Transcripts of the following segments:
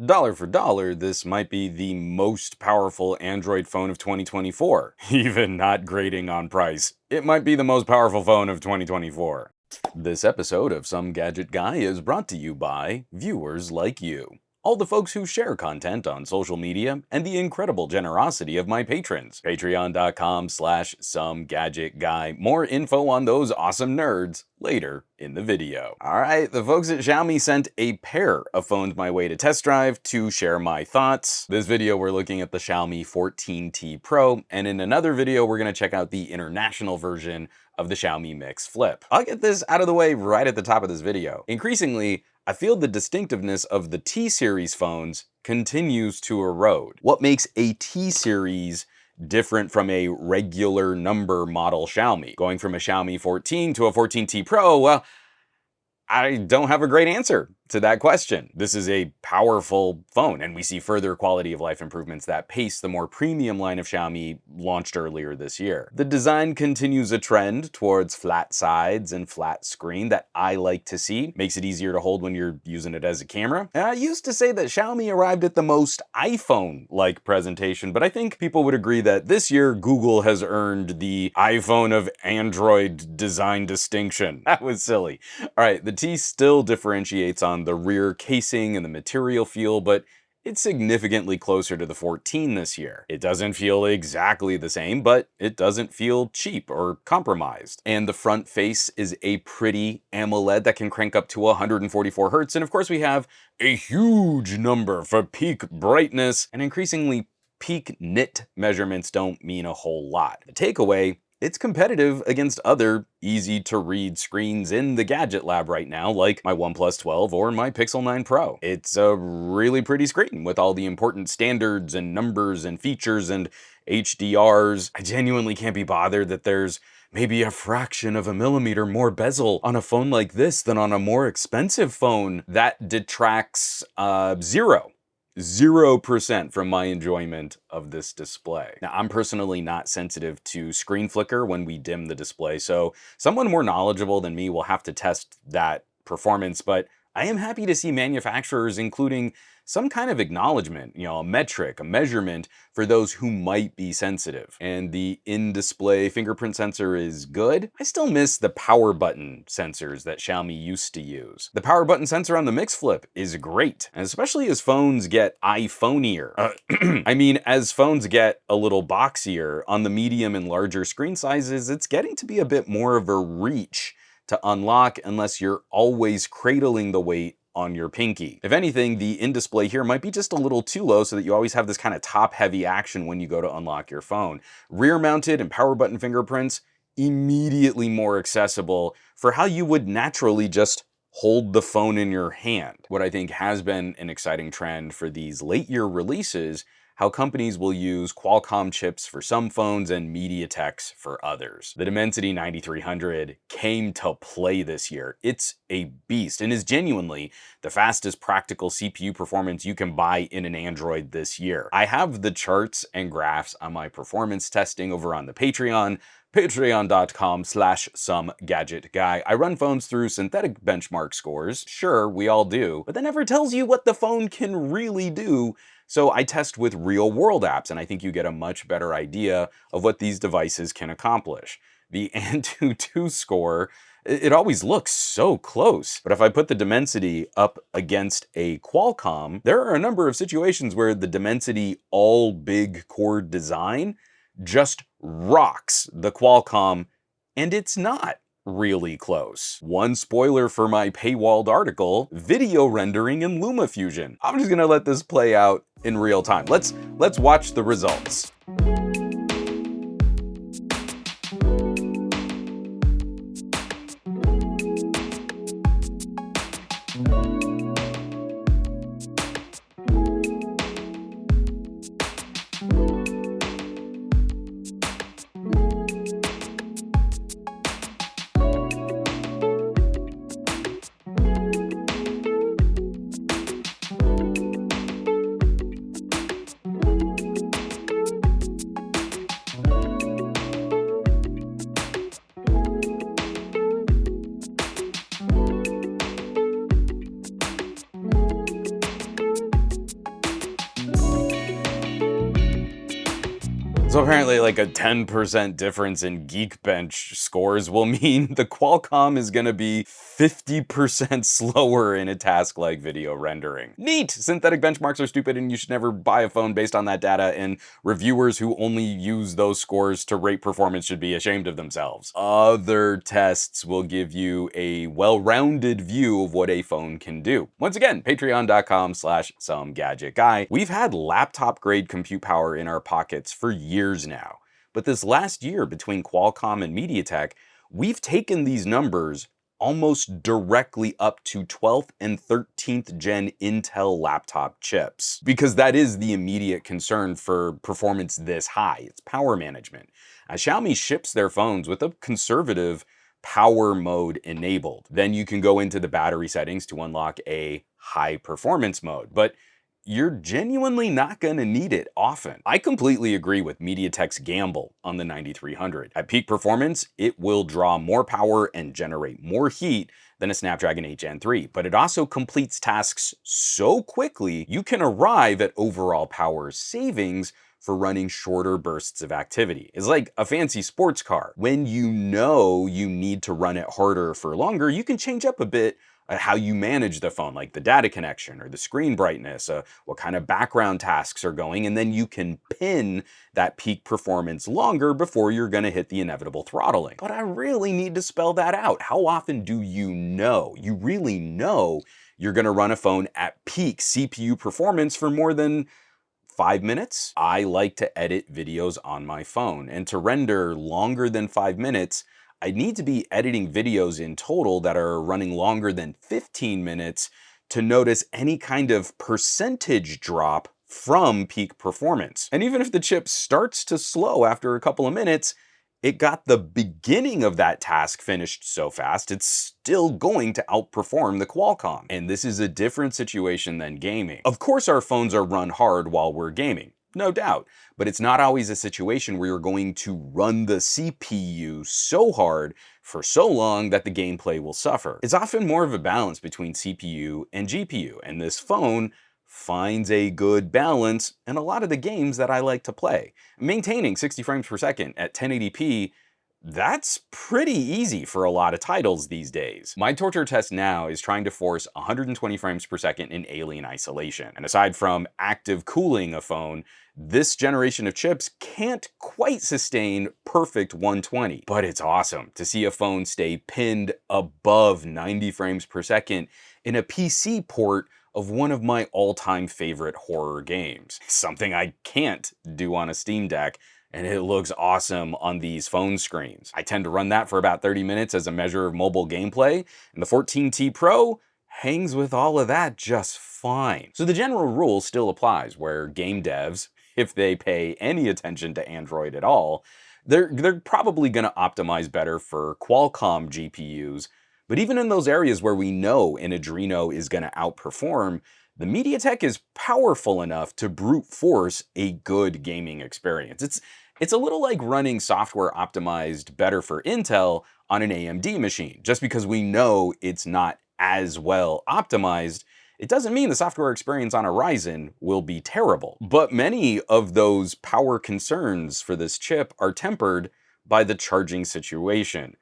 Dollar for dollar, this might be the most powerful Android phone of 2024. Even not grading on price, it might be the most powerful phone of 2024. This episode of Some Gadget Guy is brought to you by viewers like you. All the folks who share content on social media, and the incredible generosity of my patrons. Patreon.com/SomeGadgetGuy. More info on those awesome nerds later in the video. Alright, the folks at Xiaomi sent a pair of phones my way to test drive to share my thoughts. This video we're looking at the Xiaomi 14T Pro, and in another video we're going to check out the international version of the Xiaomi Mix Flip. I'll get this out of the way right at the top of this video. Increasingly, I feel the distinctiveness of the T-series phones continues to erode. What makes a T-series different from a regular number model Xiaomi? Going from a Xiaomi 14 to a 14T Pro, well, I don't have a great answer to that question. This is a powerful phone, and we see further quality of life improvements that pace the more premium line of Xiaomi launched earlier this year. The design continues a trend towards flat sides and flat screen that I like to see. Makes it easier to hold when you're using it as a camera. And I used to say that Xiaomi arrived at the most iPhone-like presentation, but I think people would agree that this year Google has earned the iPhone of Android design distinction. That was silly. All right, the T still differentiates on the rear casing and the material feel, but it's significantly closer to the 14 this year. It doesn't feel exactly the same, but it doesn't feel cheap or compromised. And the front face is a pretty AMOLED that can crank up to 144 Hz, and of course we have a huge number for peak brightness, and increasingly peak nit measurements don't mean a whole lot. The takeaway: it's competitive against other easy-to-read screens in the gadget lab right now, like my OnePlus 12 or my Pixel 9 Pro. It's a really pretty screen with all the important standards and numbers and features and HDRs. I genuinely can't be bothered that there's maybe a fraction of a millimeter more bezel on a phone like this than on a more expensive phone. That detracts 0% from my enjoyment of this display. Now, I'm personally not sensitive to screen flicker when we dim the display, so someone more knowledgeable than me will have to test that performance, but I am happy to see manufacturers including some kind of acknowledgement, a metric, a measurement for those who might be sensitive. And the in-display fingerprint sensor is good. I still miss the power button sensors that Xiaomi used to use. The power button sensor on the Mix Flip is great, and especially as phones get iPhoneier. I mean, as phones get a little boxier on the medium and larger screen sizes, it's getting to be a bit more of a reach to unlock unless you're always cradling the weight on your pinky. If anything, the in-display here might be just a little too low so that you always have this kind of top-heavy action when you go to unlock your phone. Rear-mounted and power button fingerprints, immediately more accessible for how you would naturally just hold the phone in your hand. What I think has been an exciting trend for these late-year releases, how companies will use Qualcomm chips for some phones and MediaTek's for others. The Dimensity 9300 came to play this year. It's a beast and is genuinely the fastest practical CPU performance you can buy in an Android this year. I have the charts and graphs on my performance testing over on the Patreon, patreon.com/SomeGadgetGuy. I run phones through synthetic benchmark scores. Sure, we all do, but that never tells you what the phone can really do. So I test with real-world apps, and I think you get a much better idea of what these devices can accomplish. The Antutu score, it always looks so close, but if I put the Dimensity up against a Qualcomm, there are a number of situations where the Dimensity all-big core design just rocks the Qualcomm, and it's not really close. One spoiler for my paywalled article: video rendering in LumaFusion. I'm just gonna let this play out in real time. Let's watch the results. So apparently like a 10% difference in Geekbench scores will mean the Qualcomm is gonna be 50% slower in a task like video rendering. Neat! Synthetic benchmarks are stupid and you should never buy a phone based on that data, and reviewers who only use those scores to rate performance should be ashamed of themselves. Other tests will give you a well-rounded view of what a phone can do. Once again, patreon.com/SomeGadgetGuy. We've had laptop-grade compute power in our pockets for years now. But this last year, between Qualcomm and MediaTek, we've taken these numbers almost directly up to 12th and 13th gen Intel laptop chips. Because that is the immediate concern for performance this high. It's power management. Xiaomi ships their phones with a conservative power mode enabled. Then you can go into the battery settings to unlock a high performance mode. But you're genuinely not going to need it often. I completely agree with MediaTek's gamble on the 9300. At peak performance, it will draw more power and generate more heat than a Snapdragon 8 Gen 3, but it also completes tasks so quickly you can arrive at overall power savings for running shorter bursts of activity. It's like a fancy sports car. When you know you need to run it harder for longer, you can change up a bit how you manage the phone, like the data connection or the screen brightness, what kind of background tasks are going, and then you can pin that peak performance longer before you're gonna hit the inevitable throttling. But I really need to spell that out. How often do you know, you really know you're gonna run a phone at peak CPU performance for more than 5 minutes? I like to edit videos on my phone, and to render longer than 5 minutes, I need to be editing videos in total that are running longer than 15 minutes to notice any kind of percentage drop from peak performance. And even if the chip starts to slow after a couple of minutes, it got the beginning of that task finished so fast, it's still going to outperform the Qualcomm. And this is a different situation than gaming. Of course, our phones are run hard while we're gaming. No doubt, but it's not always a situation where you're going to run the CPU so hard for so long that the gameplay will suffer. It's often more of a balance between CPU and GPU, and this phone finds a good balance in a lot of the games that I like to play. Maintaining 60 frames per second at 1080p, that's pretty easy for a lot of titles these days. My torture test now is trying to force 120 frames per second in alien isolation. And aside from active cooling a phone, this generation of chips can't quite sustain perfect 120. But it's awesome to see a phone stay pinned above 90 frames per second in a PC port of one of my all-time favorite horror games. Something I can't do on a Steam Deck, and it looks awesome on these phone screens. I tend to run that for about 30 minutes as a measure of mobile gameplay, and the 14T Pro hangs with all of that just fine. So the general rule still applies, where game devs, if they pay any attention to Android at all, they're probably gonna optimize better for Qualcomm GPUs, but even in those areas where we know an Adreno is gonna outperform, the MediaTek is powerful enough to brute force a good gaming experience. It's a little like running software optimized better for Intel on an AMD machine. Just because we know it's not as well optimized, it doesn't mean the software experience on a Ryzen will be terrible. But many of those power concerns for this chip are tempered by the charging situation.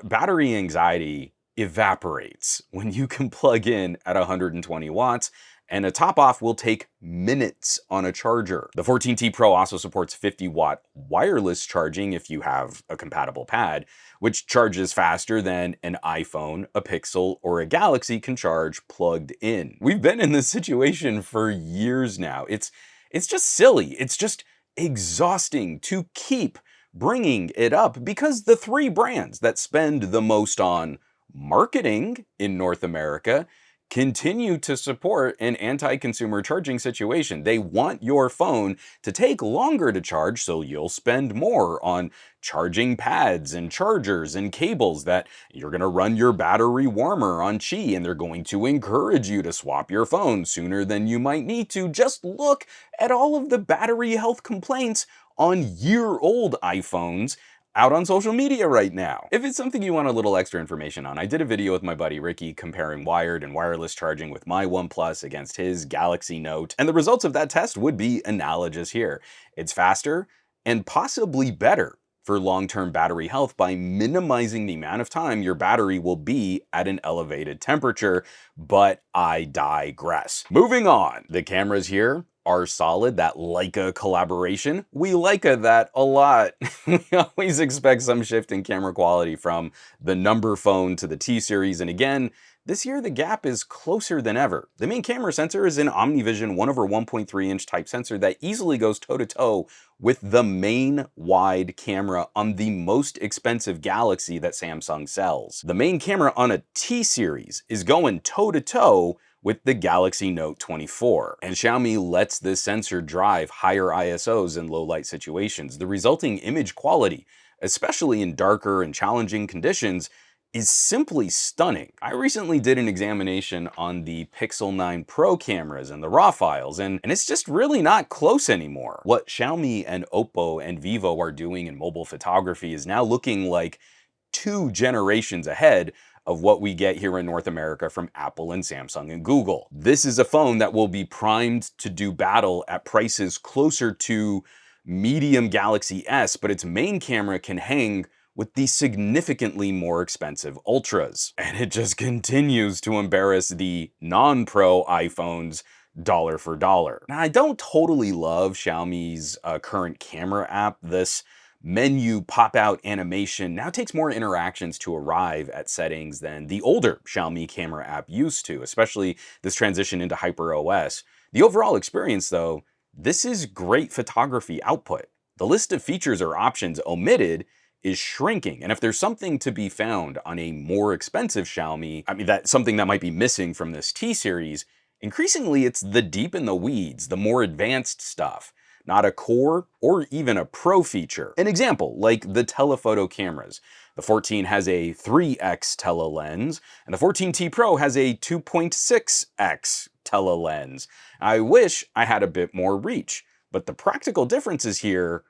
Battery anxiety evaporates when you can plug in at 120 watts, and a top off will take minutes on a charger. The 14T Pro also supports 50-watt wireless charging if you have a compatible pad, which charges faster than an iPhone, a Pixel, or a Galaxy can charge plugged in. We've been in this situation for years now. It's just silly. It's just exhausting to keep bringing it up because the three brands that spend the most on marketing in North America continue to support an anti-consumer charging situation. They want your phone to take longer to charge, so you'll spend more on charging pads and chargers and cables that you're gonna run your battery warmer on Qi, and they're going to encourage you to swap your phone sooner than you might need to. Just look at all of the battery health complaints on year-old iPhones out on social media right now. If it's something you want a little extra information on, I did a video with my buddy Ricky comparing wired and wireless charging with my OnePlus against his Galaxy Note, and the results of that test would be analogous here. It's faster, and possibly better for long-term battery health by minimizing the amount of time your battery will be at an elevated temperature, but I digress. Moving on, the cameras here are solid. That Leica collaboration, we Leica that a lot. We always expect some shift in camera quality from the number phone to the T series, and again, this year the gap is closer than ever. The main camera sensor is an OmniVision 1/1.3-inch type sensor that easily goes toe-to-toe with the main wide camera on the most expensive Galaxy that Samsung sells. The main camera on a T series is going toe-to-toe with the Galaxy Note 24. And Xiaomi lets this sensor drive higher ISOs in low light situations. The resulting image quality, especially in darker and challenging conditions, is simply stunning. I recently did an examination on the Pixel 9 Pro cameras and the RAW files, and it's just really not close anymore. What Xiaomi and Oppo and Vivo are doing in mobile photography is now looking like 2 generations ahead of what we get here in North America from Apple and Samsung and Google. This is a phone that will be primed to do battle at prices closer to medium Galaxy S, but its main camera can hang with the significantly more expensive Ultras. And it just continues to embarrass the non-Pro iPhones dollar for dollar. Now, I don't totally love Xiaomi's current camera app. This menu pop-out animation now takes more interactions to arrive at settings than the older Xiaomi camera app used to, especially this transition into HyperOS. The overall experience, though, this is great photography output. The list of features or options omitted is shrinking. And if there's something to be found on a more expensive Xiaomi, that's something that might be missing from this T series, increasingly it's the deep in the weeds, the more advanced stuff, not a core or even a pro feature. An example, like the telephoto cameras. The 14 has a 3x tele-lens, and the 14T Pro has a 2.6x tele-lens. I wish I had a bit more reach, but the practical differences here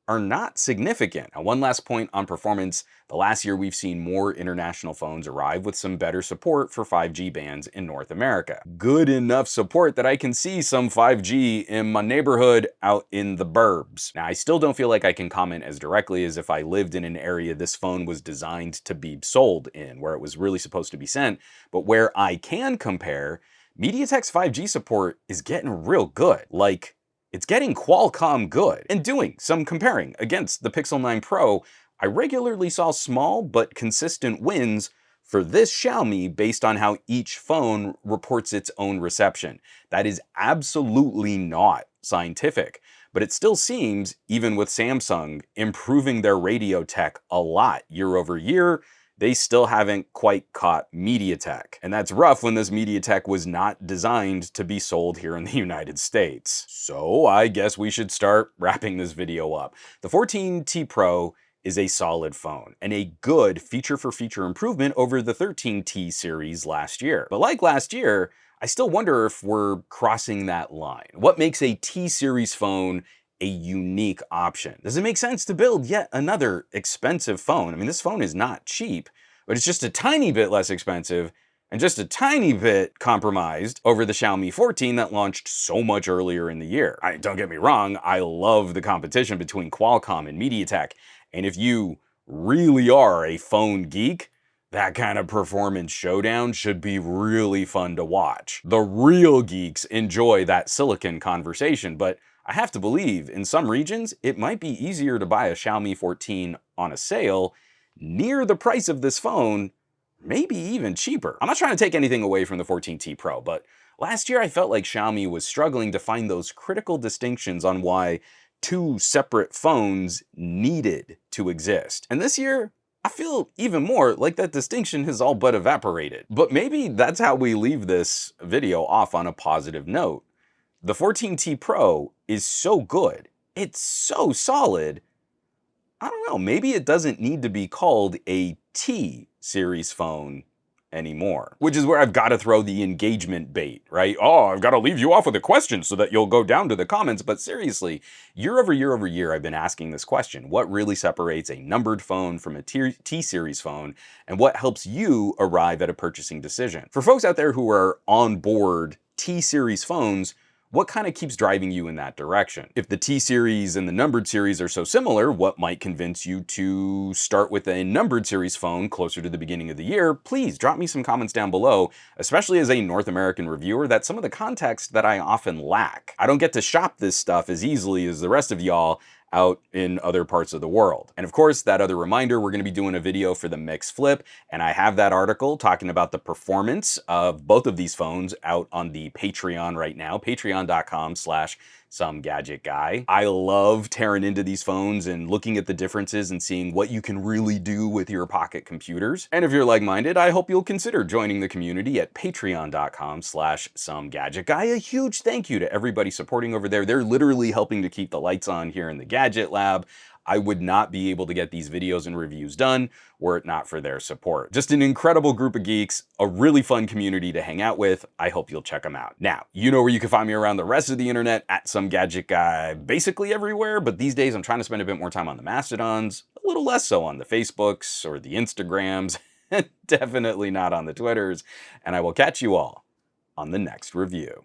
are not significant. Now, one last point on performance. The last year we've seen more international phones arrive with some better support for 5G bands in North America. Good enough support that I can see some 5G in my neighborhood out in the burbs. Now, I still don't feel like I can comment as directly as if I lived in an area this phone was designed to be sold in, where it was really supposed to be sent, but where I can compare, MediaTek's 5G support is getting real good. Like, it's getting Qualcomm good. And doing some comparing against the Pixel 9 Pro, I regularly saw small but consistent wins for this Xiaomi based on how each phone reports its own reception. That is absolutely not scientific, but it still seems, even with Samsung improving their radio tech a lot year over year, they still haven't quite caught MediaTek. And that's rough when this MediaTek was not designed to be sold here in the United States. So I guess we should start wrapping this video up. The 14T Pro is a solid phone and a good feature-for-feature improvement over the 13T series last year. But like last year, I still wonder if we're crossing that line. What makes a T series phone a unique option? Does it make sense to build yet another expensive phone? I mean, this phone is not cheap, but it's just a tiny bit less expensive and just a tiny bit compromised over the Xiaomi 14 that launched so much earlier in the year. Don't get me wrong, I love the competition between Qualcomm and MediaTek, and if you really are a phone geek, that kind of performance showdown should be really fun to watch. The real geeks enjoy that silicon conversation, but I have to believe, in some regions, it might be easier to buy a Xiaomi 14 on a sale near the price of this phone, maybe even cheaper. I'm not trying to take anything away from the 14T Pro, but last year I felt like Xiaomi was struggling to find those critical distinctions on why 2 separate phones needed to exist. And this year, I feel even more like that distinction has all but evaporated. But maybe that's how we leave this video off on a positive note. The 14T Pro is so good, it's so solid, I don't know, maybe it doesn't need to be called a T series phone anymore. Which is where I've got to throw the engagement bait, right? Oh, I've got to leave you off with a question so that you'll go down to the comments. But seriously, year over year over year, I've been asking this question. What really separates a numbered phone from a T series phone? And what helps you arrive at a purchasing decision? For folks out there who are on board T series phones, what kind of keeps driving you in that direction? If the T series and the numbered series are so similar, what might convince you to start with a numbered series phone closer to the beginning of the year? Please drop me some comments down below, especially as a North American reviewer. That's some of the context that I often lack. I don't get to shop this stuff as easily as the rest of y'all out in other parts of the world. And of course, that other reminder, we're going to be doing a video for the Mix Flip, and I have that article talking about the performance of both of these phones out on the Patreon right now, patreon.com/SomeGadgetGuy. I love tearing into these phones and looking at the differences and seeing what you can really do with your pocket computers. And if you're like-minded, I hope you'll consider joining the community at patreon.com/SomeGadgetGuy. A huge thank you to everybody supporting over there. They're literally helping to keep the lights on here in the Gadget Lab. I would not be able to get these videos and reviews done were it not for their support. Just an incredible group of geeks, a really fun community to hang out with. I hope you'll check them out. Now, you know where you can find me around the rest of the internet, at SomeGadgetGuy, basically everywhere, but these days I'm trying to spend a bit more time on the Mastodons, a little less so on the Facebooks or the Instagrams, and definitely not on the Twitters, and I will catch you all on the next review.